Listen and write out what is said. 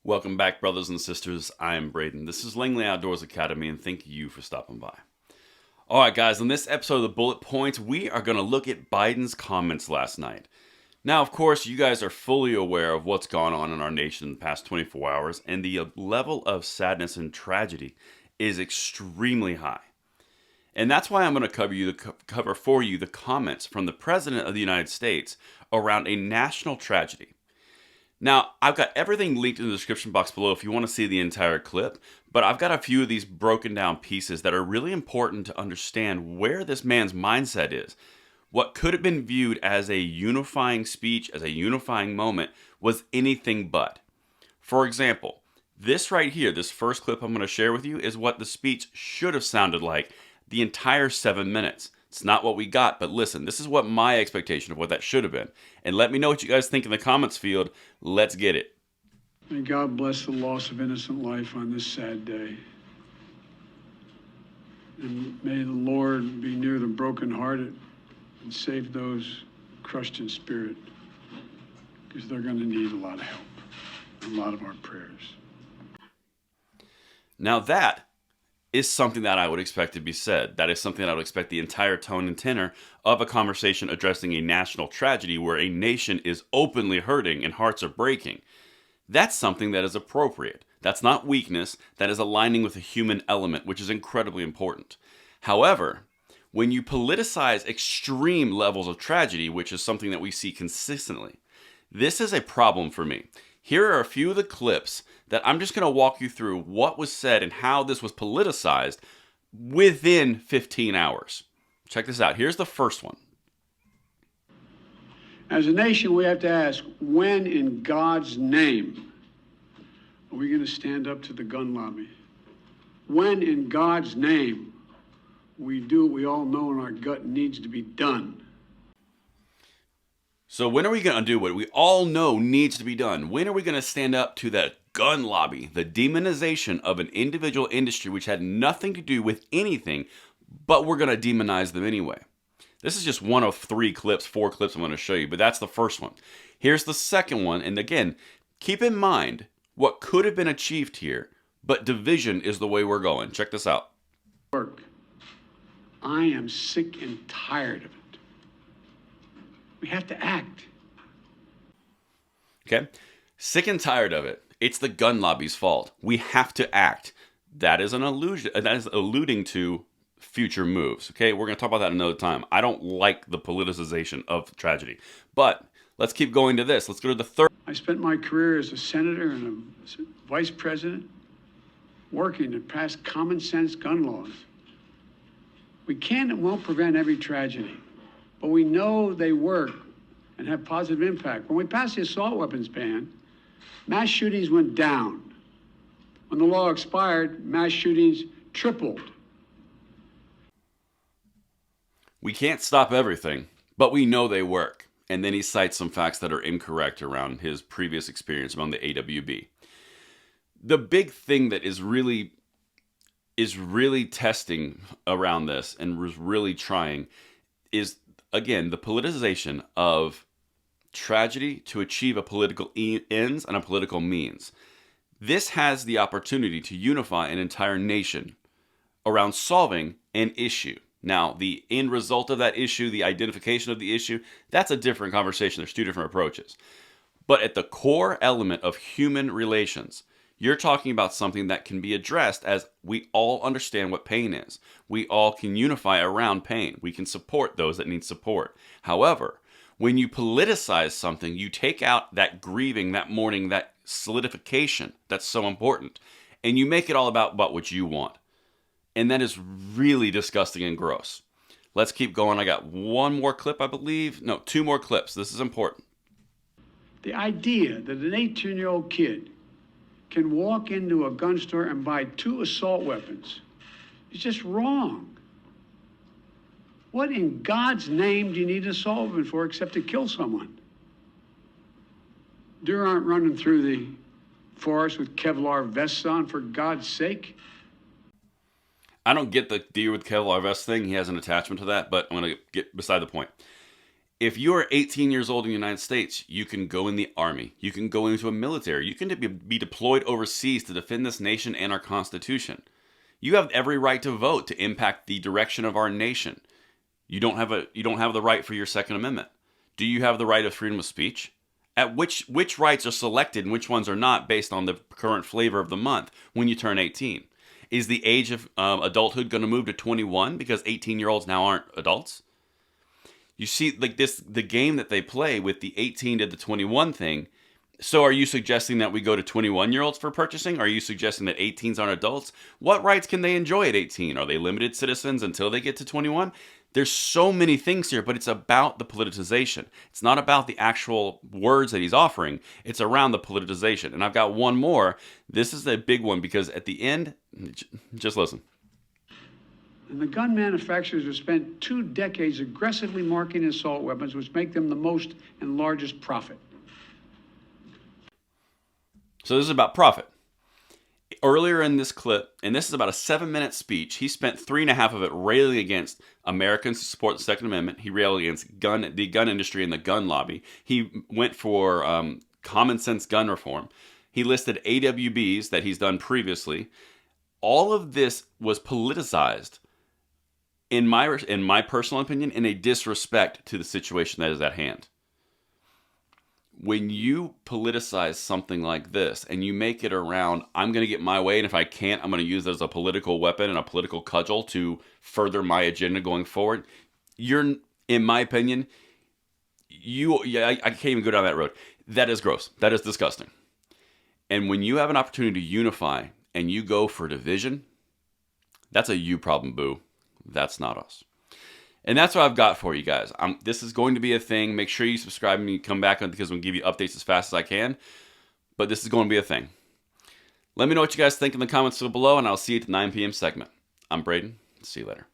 Welcome back, brothers and sisters. I am Braden. This is Langley Outdoors Academy, and thank you for stopping by. All right, guys, in this episode of the Bullet Points, we are going to look at Biden's comments last night. Now, of course, you guys are fully aware of what's gone on in our nation in the past 24 hours, and the level of sadness and tragedy is extremely high. And that's why I'm going to cover for you the comments from the President of the United States around a national tragedy. Now, I've got everything linked in the description box below if you want to see the entire clip, but I've got a few of these broken down pieces that are really important to understand where this man's mindset is. What could have been viewed as a unifying speech, as a unifying moment, was anything but. For example, this right here, this first clip I'm going to share with you, is what the speech should have sounded like the entire 7 minutes. It's not what we got, but listen, this is what my expectation of what that should have been. And let me know what you guys think in the comments field. Let's get it. May God bless the loss of innocent life on this sad day. And may the Lord be near the brokenhearted and save those crushed in spirit, because they're going to need a lot of help, and a lot of our prayers. Now that is something that I would expect to be said. That is something that I would expect the entire tone and tenor of a conversation addressing a national tragedy where a nation is openly hurting and hearts are breaking. That's something that is appropriate. That's not weakness. That is aligning with a human element, which is incredibly important. However, when you politicize extreme levels of tragedy, which is something that we see consistently, this is a problem for me. Here are a few of the clips that I'm just going to walk you through what was said and how this was politicized within 15 hours. Check this out. Here's the first one. As a nation, we have to ask, when in God's name are we going to stand up to the gun lobby? When in God's name we do what we all know in our gut needs to be done? So when are we going to do what we all know needs to be done? When are we going to stand up to that gun lobby, the demonization of an individual industry which had nothing to do with anything, but we're going to demonize them anyway? This is just one of 4 clips I'm going to show you, but that's the first one. Here's the second one, and again, keep in mind what could have been achieved here, but division is the way we're going. Check this out. Work. I am sick and tired of it. We have to act. Okay? Sick and tired of it. It's the gun lobby's fault. We have to act. That is an illusion. That is alluding to future moves. Okay? We're going to talk about that another time. I don't like the politicization of tragedy. But let's keep going to this. Let's go to the third. I spent my career as a senator and a vice president working to pass common sense gun laws. We can and won't prevent every tragedy, but we know they work and have positive impact. When we passed the assault weapons ban, mass shootings went down. When the law expired, mass shootings tripled. We can't stop everything, but we know they work. And then he cites some facts that are incorrect around his previous experience among the AWB. The big thing that is really testing around this and was really trying is, again, the politicization of tragedy to achieve a political ends and a political means. This has the opportunity to unify an entire nation around solving an issue. Now, the end result of that issue, the identification of the issue, that's a different conversation. There's 2 different approaches. But at the core element of human relations, you're talking about something that can be addressed as we all understand what pain is. We all can unify around pain. We can support those that need support. However, when you politicize something, you take out that grieving, that mourning, that solidification that's so important, and you make it all about what you want. And that is really disgusting and gross. Let's keep going. I got 1 more clip, I believe. No, 2 more clips. This is important. The idea that an 18-year-old kid can walk into a gun store and buy 2 assault weapons is just wrong. What in God's name do you need an assault weapon for except to kill someone? Deer aren't running through the forest with Kevlar vests on, for God's sake. I don't get the deer with Kevlar vest thing. He has an attachment to that, but I'm going to get beside the point. If you're 18 years old in the United States, you can go in the army. You can go into a military. You can be deployed overseas to defend this nation and our Constitution. You have every right to vote to impact the direction of our nation. You don't have the right for your Second Amendment. Do you have the right of freedom of speech? At which rights are selected and which ones are not based on the current flavor of the month when you turn 18? Is the age of adulthood going to move to 21 because 18-year-olds now aren't adults? You see, like this, the game that they play with the 18 to the 21 thing. So are you suggesting that we go to 21-year-olds for purchasing? Are you suggesting that 18s aren't adults? What rights can they enjoy at 18? Are they limited citizens until they get to 21? There's so many things here, but it's about the politicization. It's not about the actual words that he's offering. It's around the politicization. And I've got one more. This is a big one because at the end, just listen. And the gun manufacturers have spent 2 decades aggressively marketing assault weapons, which make them the most and largest profit. So this is about profit. Earlier in this clip, and this is about a 7-minute speech, he spent 3.5 of it railing against Americans who support the Second Amendment. He railed against the gun industry and the gun lobby. He went for common sense gun reform. He listed AWBs that he's done previously. All of this was politicized, in my personal opinion, in a disrespect to the situation that is at hand. When you politicize something like this and you make it around, I'm going to get my way, and if I can't, I'm going to use it as a political weapon and a political cudgel to further my agenda going forward, you're, in my opinion, I can't even go down that road. That is gross. That is disgusting. And when you have an opportunity to unify and you go for division, that's a you problem, boo. That's not us. And that's what I've got for you guys. This is going to be a thing. Make sure you subscribe and you come back on because we'll give you updates as fast as I can. But this is going to be a thing. Let me know what you guys think in the comments below, and I'll see you at the 9 p.m. segment. I'm Braden. See you later.